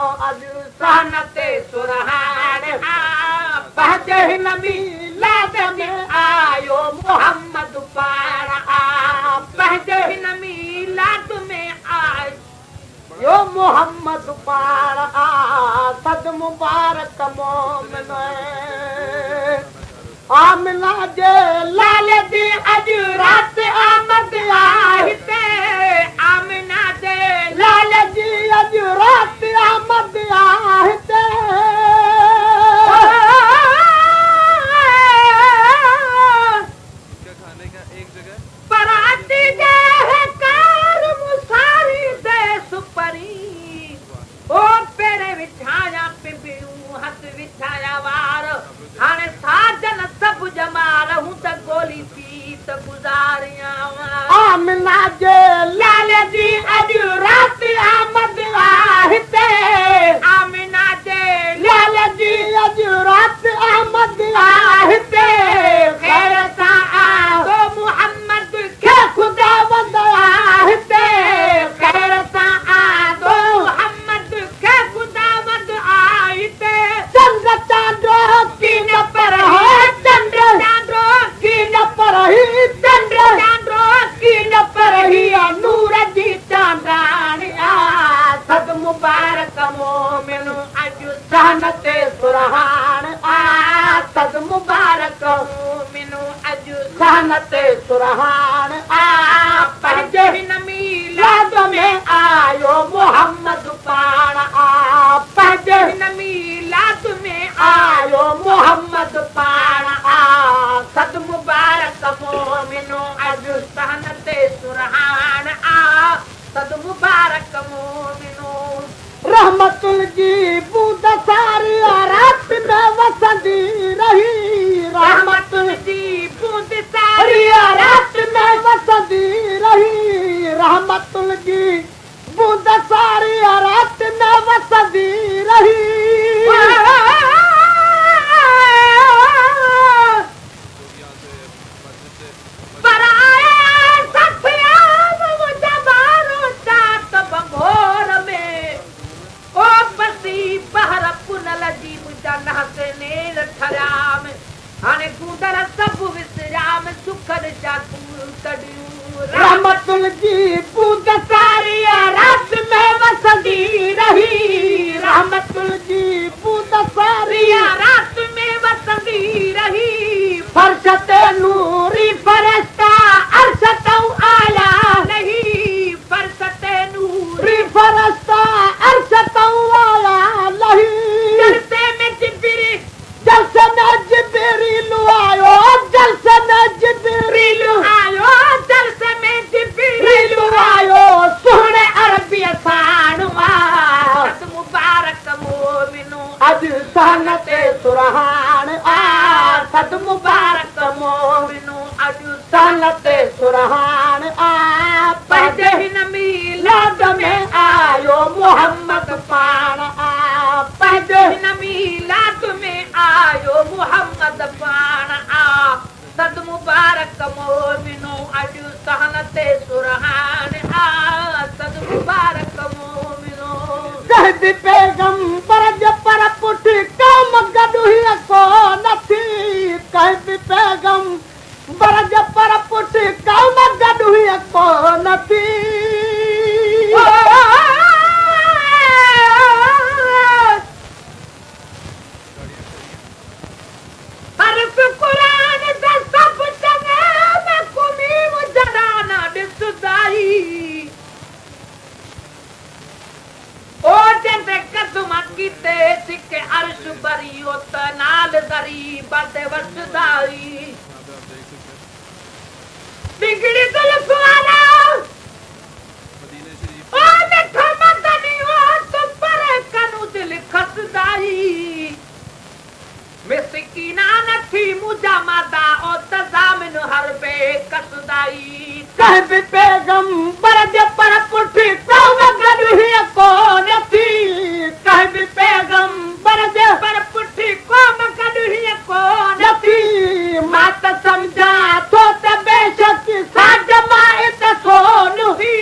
सहनते सुरहान बहजे नबी लाद में आयो मोहम्मद पारा बहजे नबी लाद में आयो मोहम्मद पारा सद मुबारक मोमिन आमिना जे लाल दी अज रात आमद आहिते आमिना जे लाल जी अज रात आमद आहिते पराती जे कार मुसारी दे सुपरी ओ पेरे विछाया पिबियूं हथ विछाया वार हाणे साजन सब जमा रहूं त गोली पी त गुज़ारियां आमिना जे लाल जी अॼ रात आमद हिते आमिना जे लाल जी अॼ रात आमद हिते ख़ैर सां तो मुहम्मद खे ख़ुदा वंदा हिते ख़ैर सां तो मुहम्मद खे ख़ुदा वंदा हिते चंद चांदो की न पर है चंद चांदो की न पर ही चंद चांदो की न पर ही नूर जी चांदानी सद मुबारक मोमिन अज सहनते सुरहान सद मुबारक मोमिन अज सहनते सुरहान पंहिंजे हिन मीलाद में आयो मोहम्मद पाण पंहिंजे हिन मीलाद में आयो मोहम्मद पाण सद मुबारक मोमिन अज सहनते सुरहान सद मुबारक मोमिन रहमतुल जी बूंद सारी रात में वसंदी रही रहमतुल जी बूंद सारी रात में वसंदी रही रहमतुल जी बूंद सारी रात में वसंदी रही रहमतुल जी बूंद सारी रात में वसंदी रही रहमतुल जी बूंद सारी रात में वसंदी रही फरशते नूरी फरिश्ता अर्श तऊ आया नहीं फरशते नूरी फरिश्ता अर्श तऊ आया नहीं जलसे में जिब्रील आयो जलसे में जिब्रील आयो जलसे में जिब्रील आयो सुहणे अरबी साणु सद मुबारक मोमिन अज सहनते सुरहान सद मुबारक मोमिन अज सहनते सुरहान पंहिंजे हिन मीलाद में आयो मोहम्मद पाण पंहिंजे हिन मीलाद में आयो मोहम्मद पाण सद मुबारक मोमिन अज सहनते सुरहान सद मुबारक मोमिन कहदी पैगंबर पर पुठ कौम गॾु को नथी कहदी पैगंबर पर पुठ कौम गॾु को नथी अर्श बरियो त नाल दरी बद वसदाई बिगड़ी जुल्फ वाला ओ मिठो मदनी हो तुम पर कनु दिल खसदाई मिसकीना नथी मुजा मादा ओ तजामिन हर बे कसदाई कह भी पैगंबर जे पर पुठी कौम गॾु को नथी कह भी पैगंबर जे पर पुठी कौम गॾु को नथी मां त समझा तो त बेशक सा जमायत सोन ही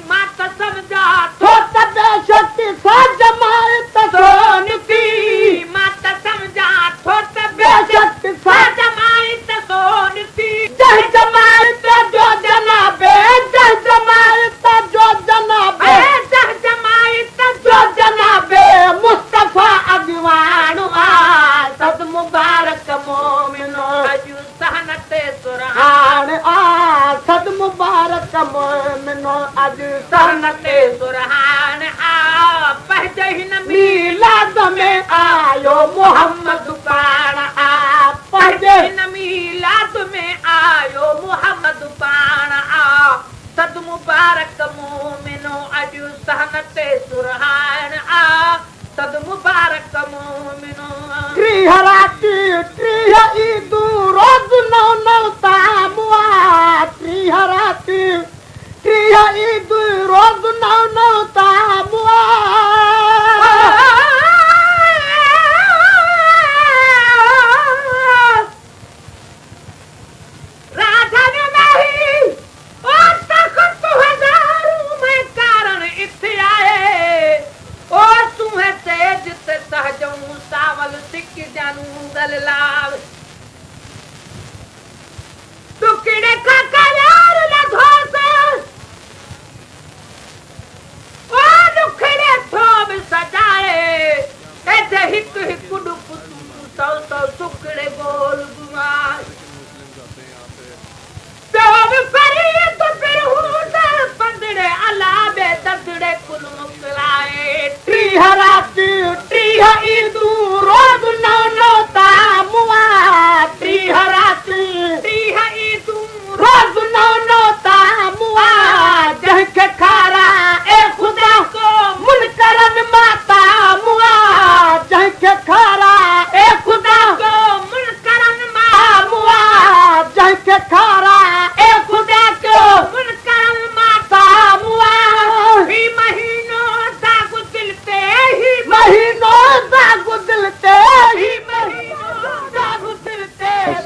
मां त समझा तो त बेशक सा जमायत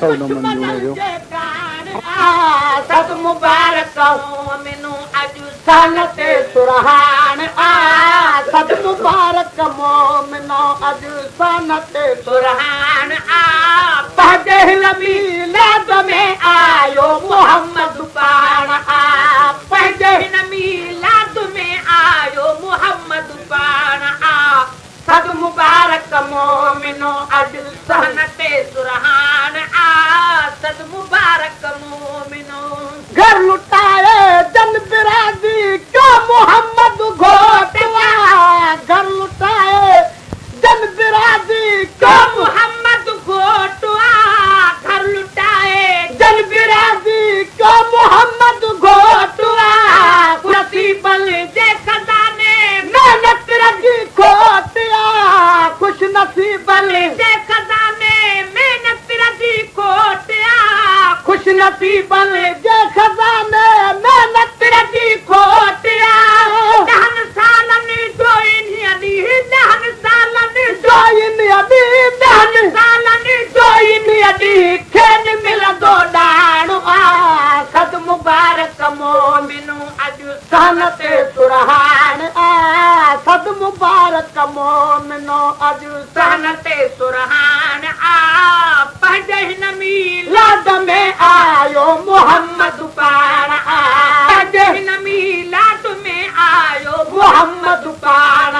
मसऊद मंजूने जो सद मुबारक मोमिनो अज सन ते सुरहान सद मुबारक मोमिनो अज सन ते सुरहान पहजे मीलाद में आयो मोहम्मद पाण पहजे मीलाद में आयो मोहम्मद पाण सद मुबारक मोमिनो अज सन ते सुरहान सद मुबारक मोमिनो घर लुटाए जन बिरादी क्यों मोहम्मद घोटवा घर लुटाए जन बिरादी क्यों मोहम्मद घोटवा घर लुटाए जन बिरादी क्यों मोहम्मद घोटवा नसीबल जे खजाने मेहनत रखी खोटिया खुश नसीबल जे खजाने मेहनत रखी खोटिया खुश नसीबल जे खजाने मेहनत रखी खोटिया दहन सालन जोइन अली दहन सालन जोइन अली दहन सालन जोइन अली खेन मिलंदो डाणो सद मुबारक मोमिनो अज सन ते सुरहान सद मुबारक मोमिनो अज सन ते सुरहान पंहिंजे हिन मीलाद में आयो मोहम्मद पाण पंहिंजे हिन मीलाद में आयो मोहम्मद पाण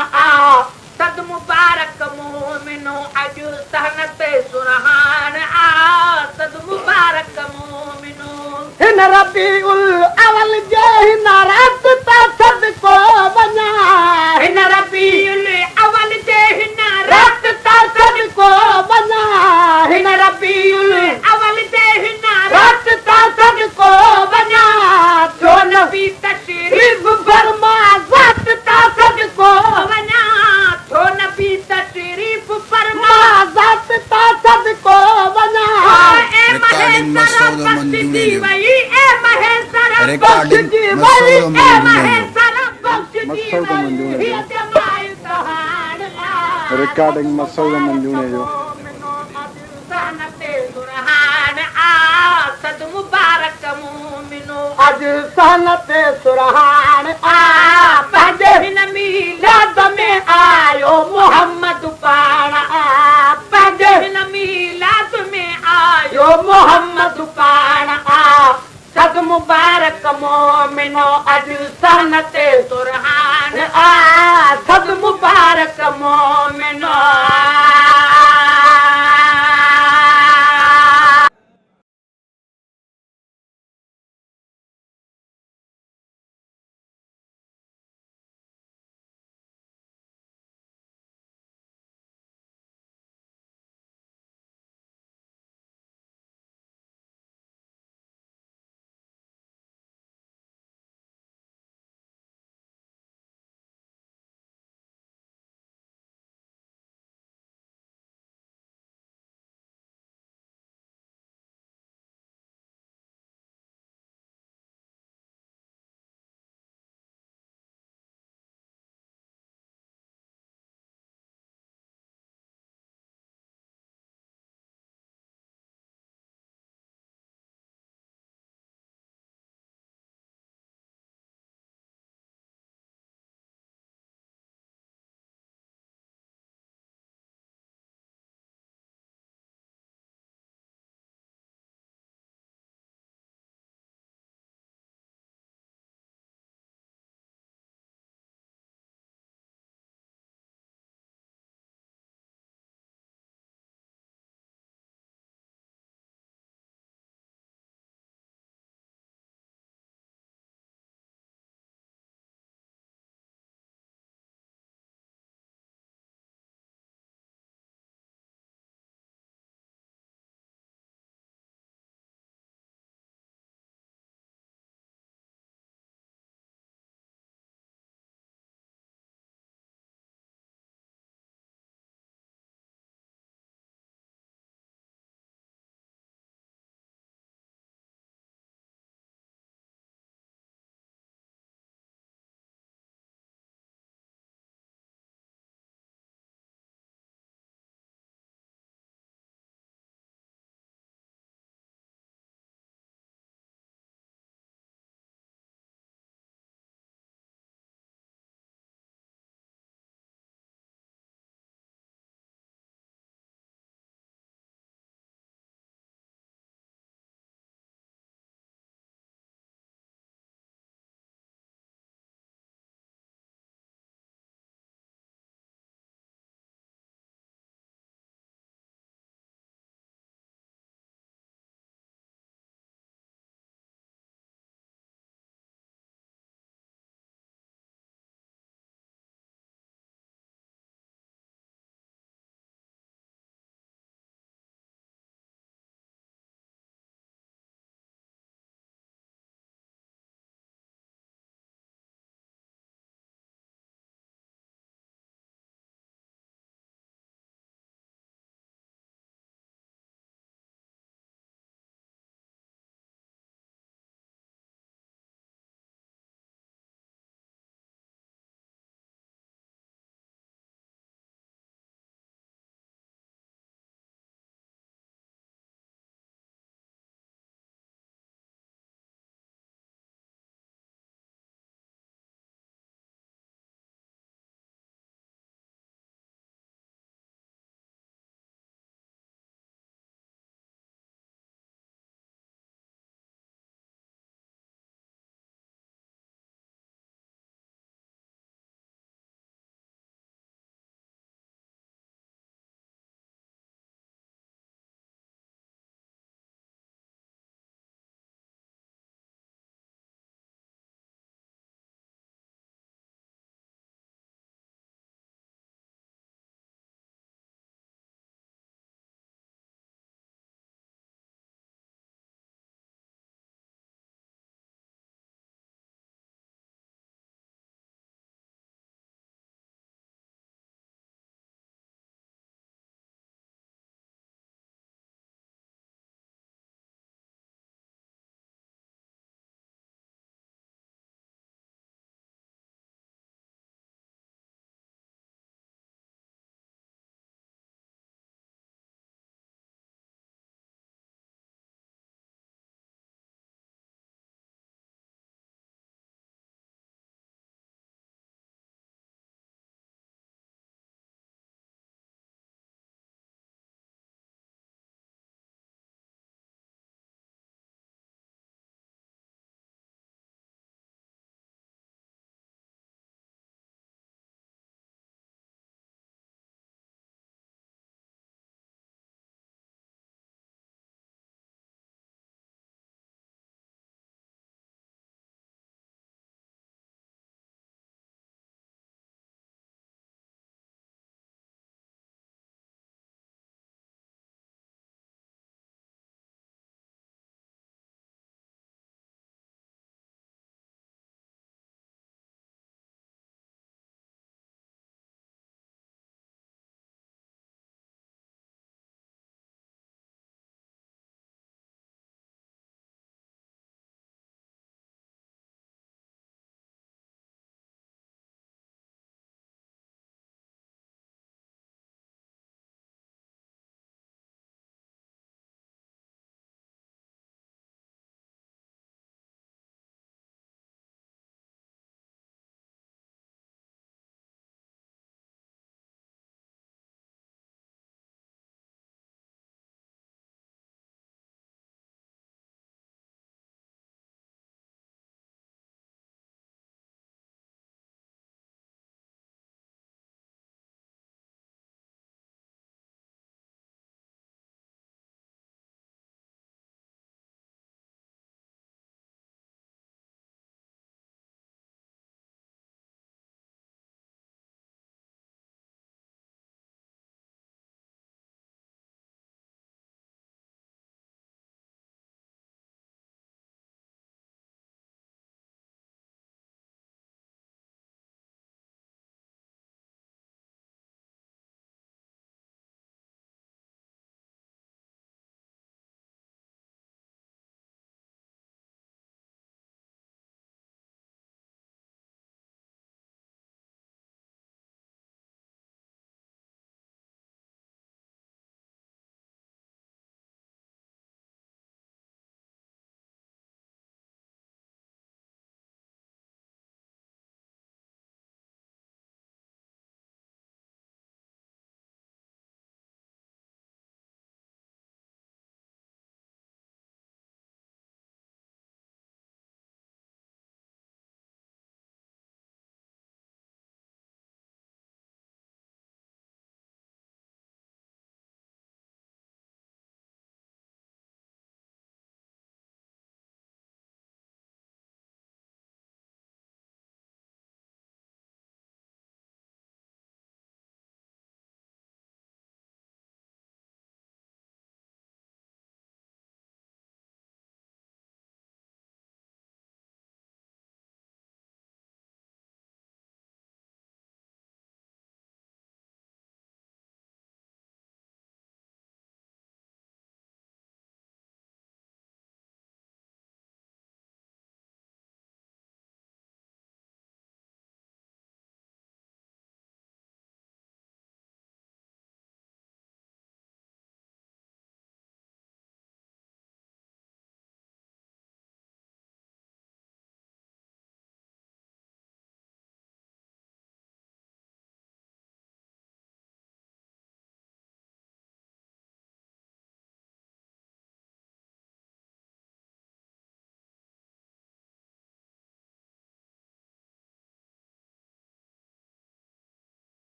सद मुबारक मोमिनो अज सन ते सुरहान सद मुबारक मोमिनो हिन रबीउल अवल जे हिन रात ता सदको वञा हिन रबीउल अवल जे हिन रात ता सदको वञा हिन रबीउल अवल जे हिन रात ता सदको वञा छो नबी तशरीफ फरमा ज़ात ता सदको वञा छो नबी तशरीफ फरमा ज़ात ता सदको वञा ए महेसर बख्शजी वई ए महेसर बख्शजी वई ए महेसर बख्शजी वई जमाई तहान रिकॉर्डिंग मसऊद मंजूने जो सनते सुरहान सद मुबारक मोमिनो अज सनते सुरहान पंहिंजे हिन मीलाद में आयो मोहम्मद पाण पंहिंजे हिन मीलाद में आयो मोहम्मद पाण सद मुबारक मोमिनो अज सनते सुरहान सद मुबारक मोमिनो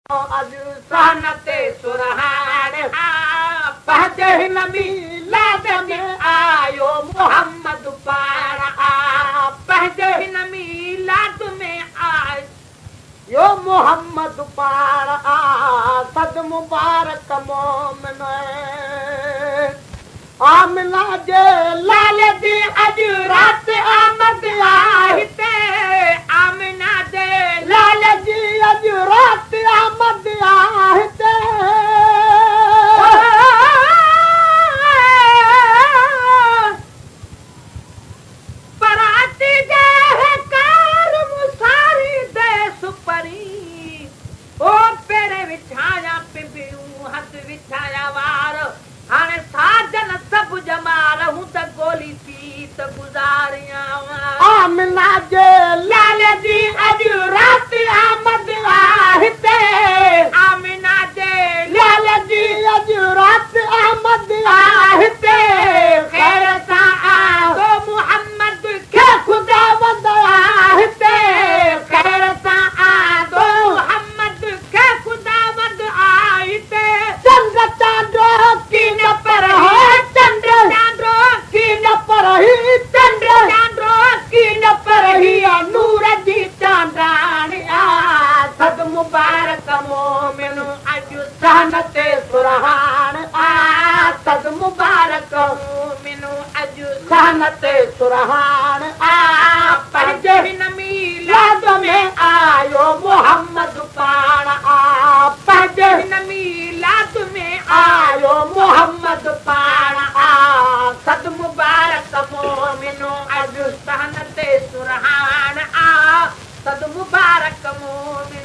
अॼु सहनते सुरहान पंहिंजे हिन मीलाद में आयो मोहम्मद पाण पंहिंजे हिन मीलाद में आयो मोहम्मद पाण सद मुबारक मोमिन आमिना जे लाल जी अॼु राति आमद आहे आमिना जे लाल जी अॼु राति आमद आहे पराती जे कार मुसारी दे सुपरी ओ पेरे विछाया पिबियूं हथ विछाया वार हाणे साजन सभु जमाल हूं त गोली थी त गुज़ारियां आमिना जे लाल जी अॼु राति आमद आहे आमिना जे लाल जी अॼु राति आमद आहे ख़ैर सां आदो मुहम्मद खे ख़ुदा वंदड़ा हिते ख़ैर सां आदो मुहम्मद खे ख़ुदा वंदड़ा हिते चंद चांदो की न पर है चंद चांदो की न पर ही चंद चांदो की न पर ही नूर जी चांदानी सद मुबारक मोमिन अॼु सहनते सुरहान सद मुबारक मोमिन अॼु सहनते सुरहान पंहिंजे हिन मीलाद में आयो मोहम्मद पाण पंहिंजे हिन मीलाद में आयो मोहम्मद पाण सद मुबारक मोमिन अॼु सहनते सुरहान सद मुबारक मोमिन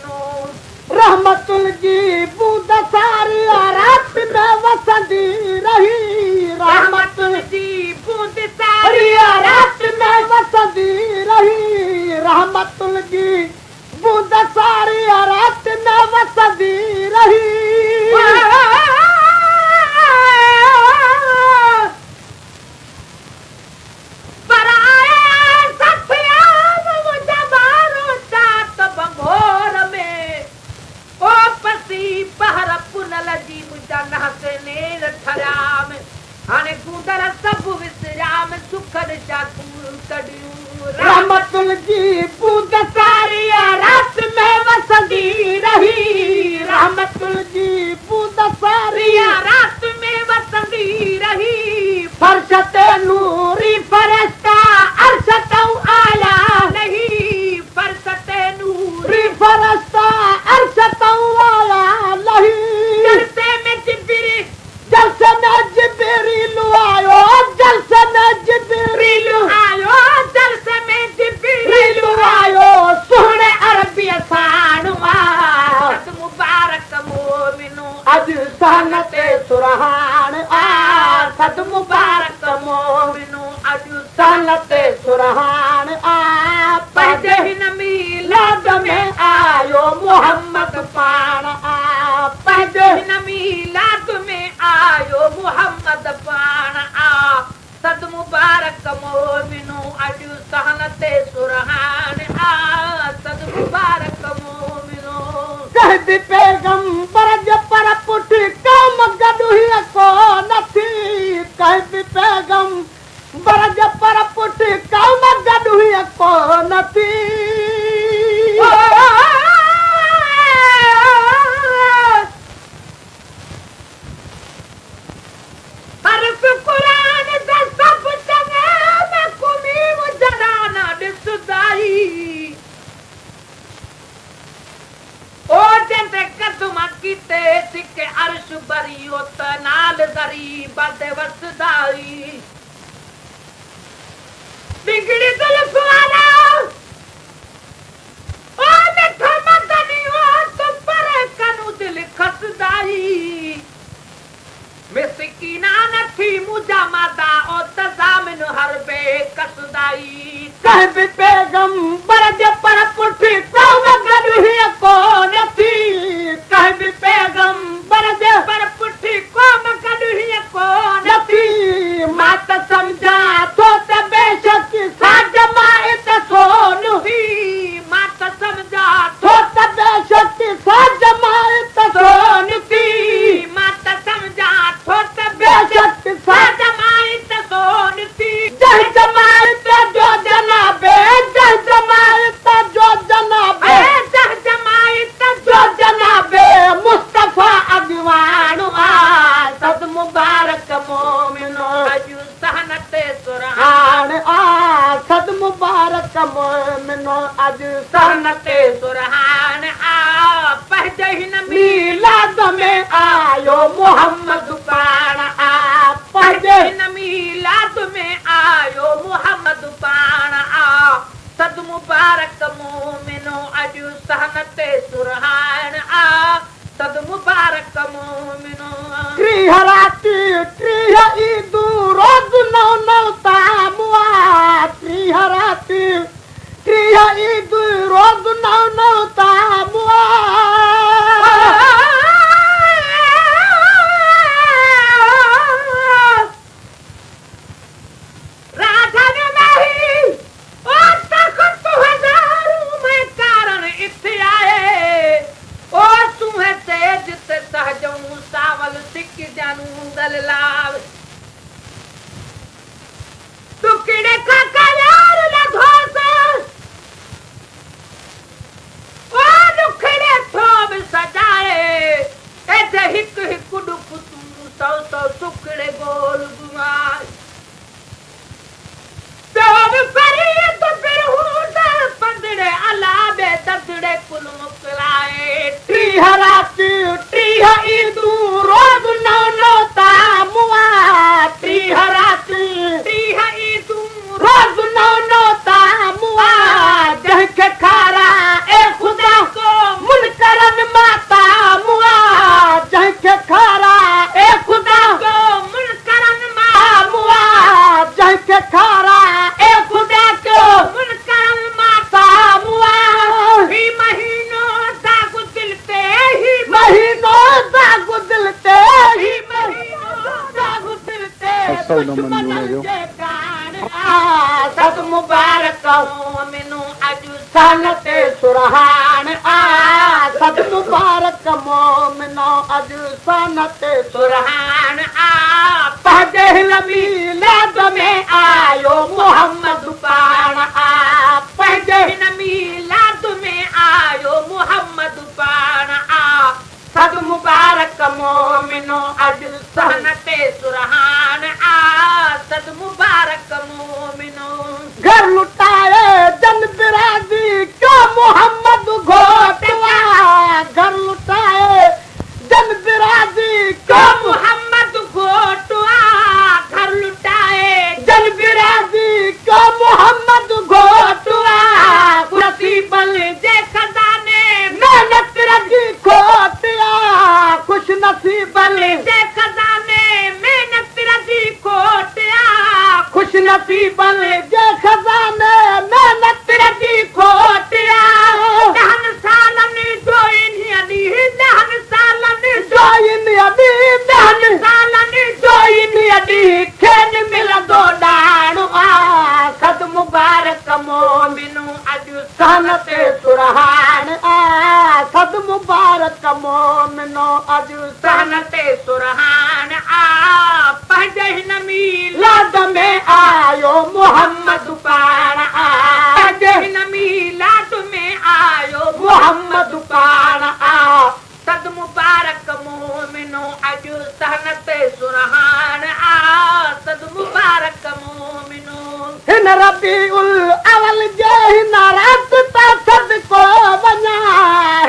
रहमतुल जी बूंद सारी रात में वसंदी रही रहमतुल जी बूंद सारी रात में वसंदी रही रहमतुल जी बूंद सारी रात में वसंदी रही हाणे गुदर सभु विसराम सुखद शाकूर कढियूं रहमतुल जी बूंद सारी रात में वसंदी रही रहमतुल जी बूंद सारी रात में वसंदी रही फर्श ते नूरी फरिश्ता अर्श तऊं आया नहीं फर्श ते नूरी फरिश्ता अर्श तऊं आया नहीं जलसे में जिब्रील आयो जलसे में जिब्रील आयो जलसे में जिब्रील आयो सुहणे अरबी साणु सद मुबारक मोमिन अॼु सहनते सुरहान सद मुबारक मोमिन अॼु सहनते सुरहान पंहिंजे हिन मीलाद में आयो मोहम्मद पाण पंहिंजे हिन मीलाद में आयो मोहम्मद पाण सद मुबारक मोमिन अॼु सहनते सुरहान सद मुबारक मोमिन कहदी पैगंबर जे पर पुठ कम गॾु को नथी कहदी पैगंबर जे पर पुठ कम गॾु को नथी अर्श बरियो त नाल ग़रीब ते वसदाई बिगड़ी जुल्फ वाला ओ मिठ मदनी ओ तुम पर कनु दिल खसदाई मिसकीना नथी मुजा मादा ओ तजामिन हर बे कसदाई कह भी पैगंबर जे पर पुठी कौम गॾु ही को नथी कह भी पैगंबर जे पर पुठी कौम गॾु ही को नथी मां त समझा तो त बेशक सा जमायत सोन ही मां त समझा तो त बेशक सा जमायत सद मुबारक मोमिनो अजु सहन ते सुरहान सद मुबारक मोमिनो अजु सहन ते सुरहान पहजे हिन मीलाद में आयो मोहम्मद पाण पहजे हिन मीलाद में आयो मोहम्मद पाण सद मुबारक मोमिनो अजु सहन ते सुरहान सद मुबारक मोमिनो त्रिहराती त्रिह ईदू रोज नौ नौ तामुआ त्रिहराती त्रिह ईदू रोज नौ नौ तामुआ राधा ने नहीं और तक तू हजारों में कारण इत्थे आए और तुम्हें तेज ते सहजऊं सावल सिक जानू दलाल टुकड़े का कलार न धोस ओ टुकड़े थोब सजाए ऐसे हिक हिक डुक तू सौ सौ टुकड़े गोल गुमार तोब परी तो फिर हूं पंदड़े अलाबे ददड़े कुल मुकलाए त्रिहराती त्रिह ईदू रोज नौ नौ तामुआ त्रिहराती त्रिह ईदू रोज नौ नौ तामुआ जह के खारा ए खुदा को मुनकरन माता मुआ जह के खारा ए खुदा को मुनकरन माता मुआ जह के खारा ए खुदा को मुनकरन माता मुआ ही महीनों दागु दिल पे ही महीनों दागु दिल पे ही महीनों दागु दिल पे सद मुबारक मोमिनो अजु सहन ते सुरहान सद मुबारक मोमिनो अजु सहन ते सुरहान पहजे हिन मीलाद में आयो मोहम्मद पाण पहजे हिन मीलाद में आयो मोहम्मद पाण सद मुबारक मोमिनो अजु सहन ते सुरहान सद मुबारक मोमिनो घर लुटाए जन बिरादी क्यों मोहम्मद घोटवा घर लुटाए जन बिरादी क्यों मोहम्मद घोटवा घर लुटाए जन बिरादी क्यों मोहम्मद घोटवा नसीबल जे खजाने मेहनत रजी खोटिया खुश नसीबल जे खजाने मेहनत रजी खोटिया खुश नसीबल जे खजाने मेहनत रजी खोटिया दहन सालन जोइन अली दहन सालन जोइन अली दहन सालन जोइन अली खेन मिलंदो डाणो सद मुबारक मोमिनो अजु सहन ते सुरहान सद मुबारक मोमिनो अजु सहन ते सुरहान पहजे हिन मीलाद में आयो मोहम्मद पाण पहजे हिन मीलाद में आयो मोहम्मद पाण सद मुबारक मोमिनो अजु सहन ते सुरहान सद मुबारक मोमिनो हिन रबीउल अवल जे हिन रात ता सद को वञा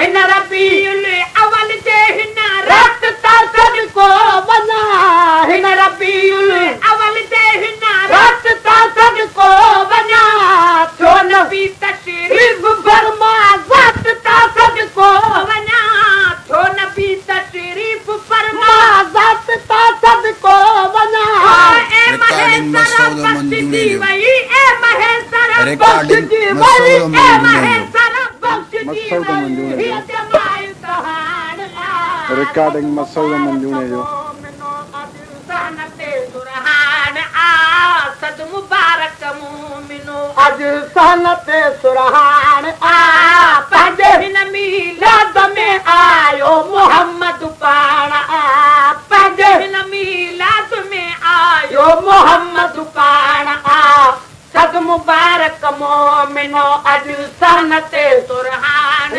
हिन रबीउल अवल जे हिन रात ता सद को वञा हिन रबीउल अवल जे हिन रात ता सद को वञा छो नबी तशरीफ फरमा ज़ात ता सद को वञा छो नबी तशरीफ फरमा ज़ात ता सद को वञा ए महेसर बख्श दी वई ए महेसर बख्श दी वई ए महेसर बख्श दी वई ये जमाई कहान रिकॉर्डिंग मसौद मंजूने जो सहन ते सुरहान सद मुबारक मोमिनो अजु सहन ते सुरहान पहजे हिन मीलाद में आयो मोहम्मद पाण पहजे हिन मीलाद में आयो मोहम्मद पाण सद मुबारक मोमिनो अजु सहन ते सुरहान